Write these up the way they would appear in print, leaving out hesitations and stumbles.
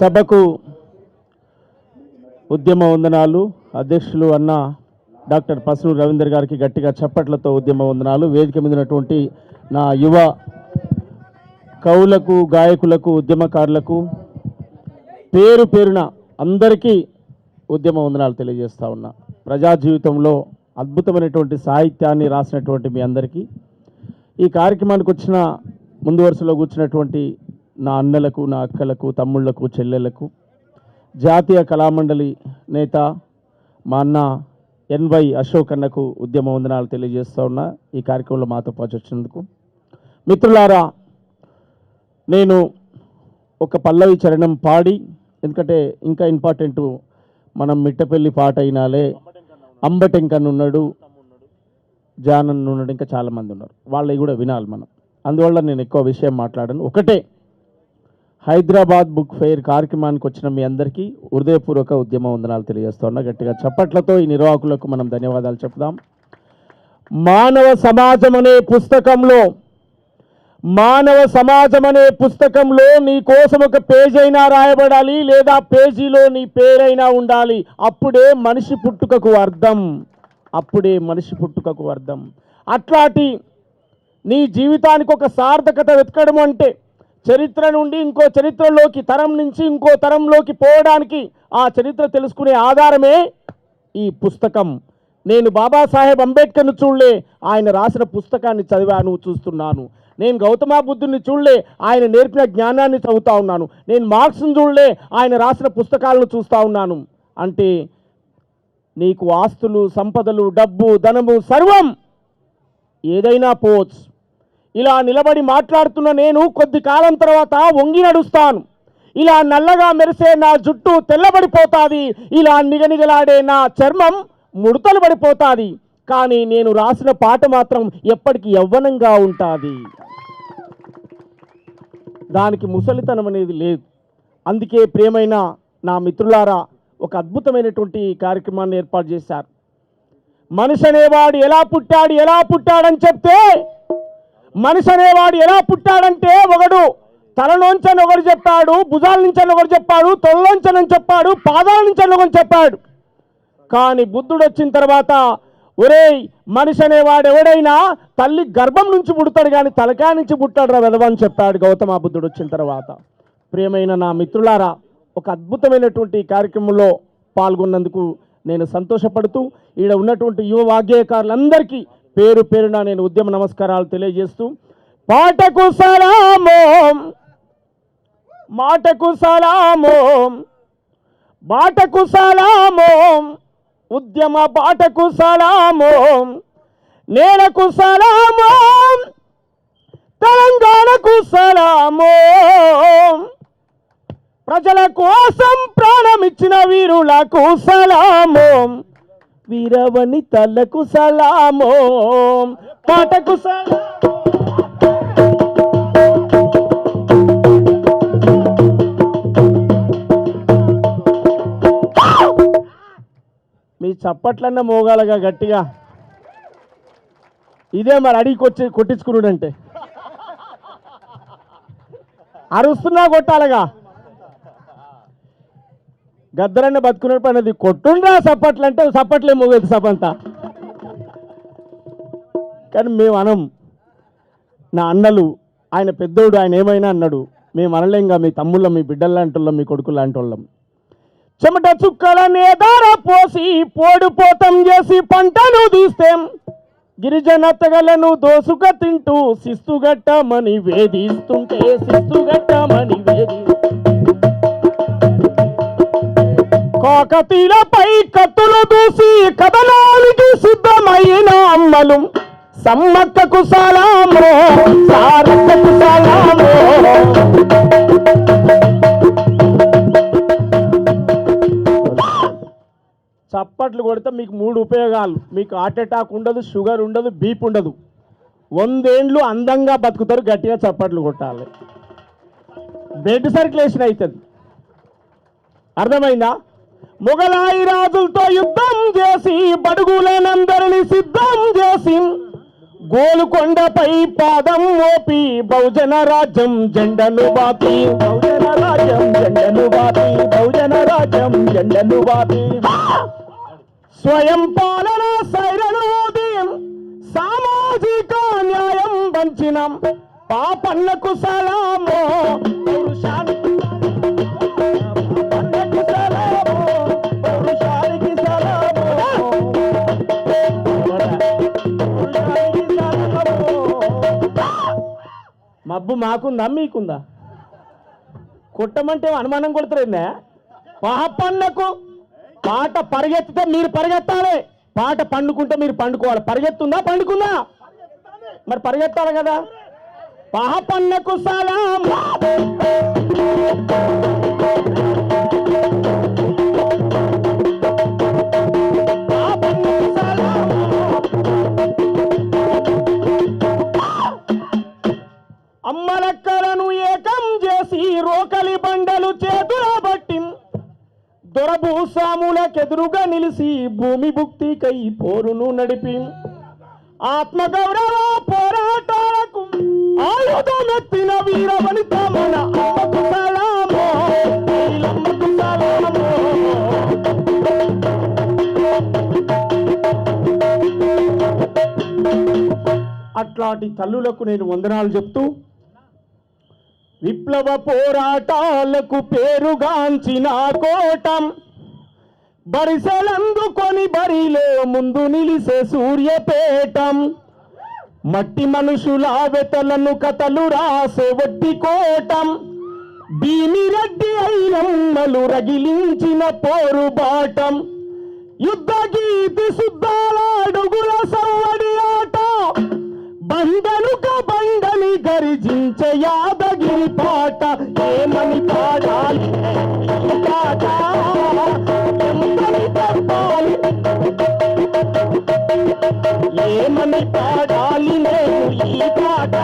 సభకు ఉద్యమ వందనాలు. అధ్యక్షులు అన్న డాక్టర్ పసునూరు రవీందర్ గారికి గట్టిగా చప్పట్లతో ఉద్యమ వందనాలు. వేదిక మీద ఉన్నటువంటి నా యువ కవులకు, గాయకులకు, ఉద్యమకారులకు పేరు పేరున అందరికీ ఉద్యమ వందనాలు తెలియజేస్తా ఉన్నా. ప్రజా జీవితంలో అద్భుతమైనటువంటి సాహిత్యాన్ని రాసినటువంటి మీ అందరికీ, ఈ కార్యక్రమానికి వచ్చిన ముందు వరుసలో కూర్చున్నటువంటి నా అన్నలకు, నా అక్కలకు, తమ్ముళ్లకు, చెల్లెళ్లకు, జాతీయ కళామండలి నేత మా అన్న ఎన్వై అశోక్ అన్నకు ఉద్యమ వందనాలు తెలియజేస్తూ ఉన్నా. ఈ కార్యక్రమంలో మాతో పాటు వచ్చినందుకు. మిత్రులారా, నేను ఒక పల్లవి చరణం పాడి, ఎందుకంటే ఇంకా ఇంపార్టెంట్, మనం మిట్టపల్లి పాట అయినాలే, అంబటెంకన్ ఉన్నాడు, జానన్ ఉన్నాడు, ఇంకా చాలామంది ఉన్నారు, వాళ్ళవి కూడా వినాలి మనం. అందువల్ల నేను ఎక్కువ విషయం మాట్లాడను. ఒకటే, హైదరాబాద్ బుక్ ఫెయిర్ కార్యక్రమానికి వచ్చిన మీ అందరికీ హృదయపూర్వక ఉద్యమ వందనాలు తెలియజేస్తూ ఉన్నా. గట్టిగా చప్పట్లతో ఈ నిర్వాహకులకు మనం ధన్యవాదాలు చెప్దాం. మానవ సమాజం అనే పుస్తకంలో నీ కోసం ఒక పేజీ అయినా రాయబడాలి, లేదా పేజీలో నీ పేరైనా ఉండాలి. అప్పుడే మనిషి పుట్టుకకు అర్థం. అట్లాంటి నీ జీవితానికి ఒక సార్థకత వెతకడం అంటే చరిత్ర నుండి ఇంకో చరిత్రలోకి, తరం నుంచి ఇంకో తరంలోకి పోవడానికి ఆ చరిత్ర తెలుసుకునే ఆధారమే ఈ పుస్తకం. నేను బాబాసాహెబ్ అంబేద్కర్ను చూడలే, ఆయన రాసిన పుస్తకాన్ని చదివాను, చూస్తున్నాను. నేను గౌతమ బుద్ధుని చూడలే, ఆయన నేర్పిన జ్ఞానాన్ని చదువుతా ఉన్నాను. నేను మార్క్స్ను చూడలే, ఆయన రాసిన పుస్తకాలను చూస్తూ ఉన్నాను. అంటే నీకు ఆస్తులు, సంపదలు, డబ్బు, ధనము సర్వం ఏదైనా పోవచ్చు. ఇలా నిలబడి మాట్లాడుతున్న నేను కొద్ది కాలం తర్వాత వంగి నడుస్తాను. ఇలా నల్లగా మెరిసే నా జుట్టు తెల్లబడిపోతుంది, ఇలా నిగనిగలాడే నా చర్మం ముడతలు పడిపోతుంది. కానీ నేను రాసిన పాట మాత్రం ఎప్పటికీ యవ్వనంగా ఉంటుంది. దానికి ముసలితనం అనేది లేదు. అందుకే ప్రియమైన నా మిత్రులారా, ఒక అద్భుతమైనటువంటి కార్యక్రమాన్ని ఏర్పాటు చేశారు. మనిషి అనేవాడు ఎలా పుట్టాడని చెప్తే, మనిషి అనేవాడు ఎలా పుట్టాడంటే, ఒకడు తలలోంచని ఒకడు చెప్పాడు, భుజాల నుంచి ఒకడు చెప్పాడు, తొలలోంచని చెప్పాడు, పాదాల నుంచి ఒకడు చెప్పాడు. కానీ బుద్ధుడు వచ్చిన తర్వాత, ఒరేయ్, మనిషి అనేవాడు ఎవడైనా తల్లి గర్భం నుంచి పుడతాడు కానీ తలకాయ నుంచి పుట్టాడు రా వెధవ అని చెప్పాడు గౌతమ బుద్ధుడు వచ్చిన తర్వాత. ప్రియమైన నా మిత్రులారా, ఒక అద్భుతమైనటువంటి కార్యక్రమంలో పాల్గొన్నందుకు నేను సంతోషపడుతూ, ఈడ ఉన్నటువంటి యువ వాగ్గేయకారులందరికీ పేరు పేరున నేను ఉద్యమ నమస్కారాలు తెలియజేస్తూ, పాటకు సలామో, మాటకు సలామో, బాటకు సలామో, ఉద్యమ బాటకు సలామో, నేలకు సలామో, తెలంగాణకు సలామో, ప్రజల కోసం ప్రాణమిచ్చిన వీరులకు సలామో, వీరవని తలకు సలామో, పాటకు సలామో. మీ చప్పట్లన్నా మోగాలగా గట్టిగా. ఇదే మరి అడిగి కొట్టించుకున్నాడు అంటే అరుస్తున్నా కొట్టాలగా. గద్దరన్న బతుకున్నట్టు అనేది కొట్టుండ్రా చప్పట్లు అంటే చప్పట్లే మోగేది సభంతా. కానీ మేము అనం. నా అన్నలు, ఆయన పెద్దోడు, ఆయన ఏమైనా అన్నాడు, మేము అనలేంగా. మీ తమ్ముళ్ళం, మీ బిడ్డలు లాంటి వాళ్ళం, మీ కొడుకు లాంటి వాళ్ళం. చెమట చుక్కలనే దార పోసి పోడుపోతం చేసి పంటలు తీస్తేం, గిరిజన తెగలను దోసుక తింటూ శిస్తుగట్టమని వేధిస్తుంటే, కాకతీలపై కత్తులు దూసి కథనానికి సిద్ధమైన అమ్మలు, సమ్మక్కకు సలామో, సారక్కకు సలామో. చప్పట్లు కొడితే మీకు 3 ఉపయోగాలు. మీకు హార్ట్ అటాక్ ఉండదు, షుగర్ ఉండదు, బీపీ ఉండదు. 100 ఏండ్లు అందంగా బతుకుతారు. గట్టిగా చప్పట్లు కొట్టాలి. బ్లడ్ సర్క్యులేషన్ అవుతుంది. అర్థమైందా? మొగలాయి రాజులతో యుద్ధం చేసి బడుగులనందరిని సిద్ధం చేసి గోలుకొండపై పాదం మోపి బహుజన రాజ్యం జెండను బాపి, బహుజన రాజ్యం జెండను బాపి బహుజన రాజ్యం జెండను బాపి స్వయం పాలన సైరను ఊది సామాజిక న్యాయం వంచినం పాపన్నకు సలామో పౌరుషానికి సలామో పౌరుషానికి సలామో మబ్బు మాకుందా మీకుందా కొట్టమంటే అనుమానం కొడుతున్నా పాపన్నకు పాట పరిగెత్తితే మీరు పరిగెత్తాలి పాట పండుకుంటే మీరు పండుకోవాలి పరిగెత్తుందా పండుకుందా మరి పరిగెత్తాలి కదా పాపన్నకు సలాం అమ్మలక్కలను ఏకం చేసి రోకలి బండలు చేతుల బట్టి దొరభూసాములకెదురుగా నిలిచి భూమి భుక్తికై పోరును నడిపి ఆత్మగౌరవ పోరాటాలకు ఆయుధమెత్తిన వీరవనిత మన అమ్మకు సలామో నీలమ్మకు సలామో అట్లాంటి తల్లులకు నేను వందనాలు చెప్తూ విప్లవ పోరాటాలకు పేరుగాంచిన కోటం బరిసెలందుకొని బరిలో ముందు నిలిసే సూర్యపేటం మట్టి మనుషుల వెతలను కథలు రాసే వట్టి కోటం భీమిరెడ్డి ఐలమ్మలు రగిలించిన పోరుబాటం యుద్ధ గీతి శుద్ధాల అడుగుల సవ్వడి ఆట బండలుక బండని గరిజించే యాదగిరి పాట ఏమని పాడాలి పాట ఎంతని చెప్పాలి ఏమని పాడాలి నేను ఈ పాట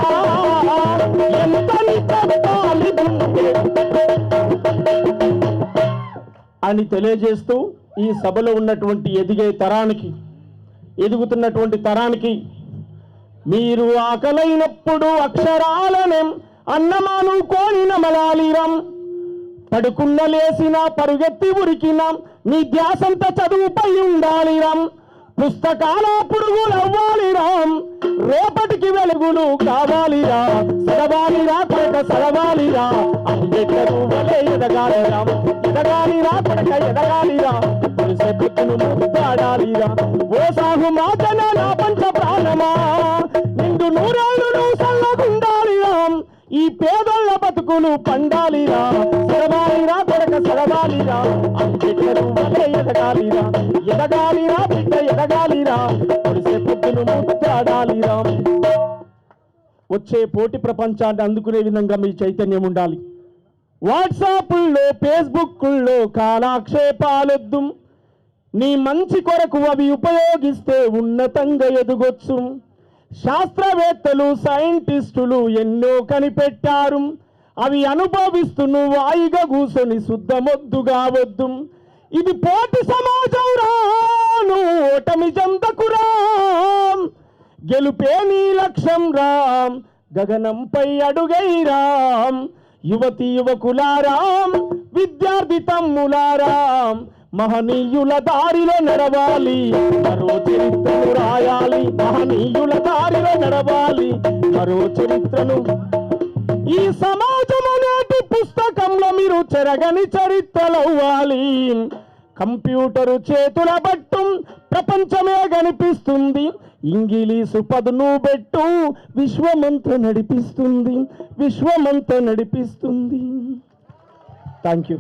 ఎంతని చెప్పాలి అని తెలియజేస్తూ ఈ సభలో ఉన్నటువంటి ఎదుగుతున్నటువంటి తరానికి మీరు ఆకలైనప్పుడు అక్షరాలనే అన్నమాను కోని నమలాలిరం పడుకున్న లేసిన పరుగెత్తి ఉరికిన మీ ధ్యాసంత చదువుపై ఉండాలిరం పుస్తకాల పురుగులవ్వాలిరాం రేపటికి వెలుగులు కావాలిరా సరవాలిరా కొడక సరవాలిరా అంబేద్కరు వలె ఎదగాలిరా కొడక ఎదగాలిరా పురుషను ముద్దాడాలిరా ఓ సాగు మాటన నా పంచ ప్రాణమా నిండు నూరేళ్ళు సల్లగుండాలిరా ఈ పేదోళ్ళ బతుకులు పండాలిరా సరవాలిరా కొడక సరవాలిరా అంబేద్కరు వలె ఎదగాలిరా బిడ్డ ఎదగాలిరా పురుషను ముద్దాడాలిరా వచ్చే పోటీ ప్రపంచాన్ని అందుకునే విధంగా మీ చైతన్యం ఉండాలి వాట్సాప్ల్లో ఫేస్బుక్ల్లో కాలాక్షేపాలొద్దు నీ మంచి కొరకు అవి ఉపయోగిస్తే ఉన్నతంగా ఎదుగొచ్చు శాస్త్రవేత్తలు సైంటిస్టులు ఎన్నో కనిపెట్టారు అవి అనుభవిస్తూ నువ్వు వాయిగా కూర్చొని శుద్ధమొద్దు కావద్దు ఇది పోటీ సమాజం రాను ఓటమి చెందకురా గెలుపే నీ లక్ష్యం రామ్ గగనంపై అడుగైరాం యువతి యువకులారాం విద్యార్థి తమ్ములారాం మహనీయుల దారిలో నడవాలి మరో చరిత్రను రాయాలి మహనీయుల దారిలో నడవాలి మరో చరిత్రను ఈ సమాజం అనేటి పుస్తకంలో మీరు చెరగని చరిత్రలవ్వాలి కంప్యూటరు చేతుల బట్టు ప్రపంచమే కనిపిస్తుంది ఇంగిలీసు పదును పెట్టు విశ్వమంతా నడిపిస్తుంది థ్యాంక్ యూ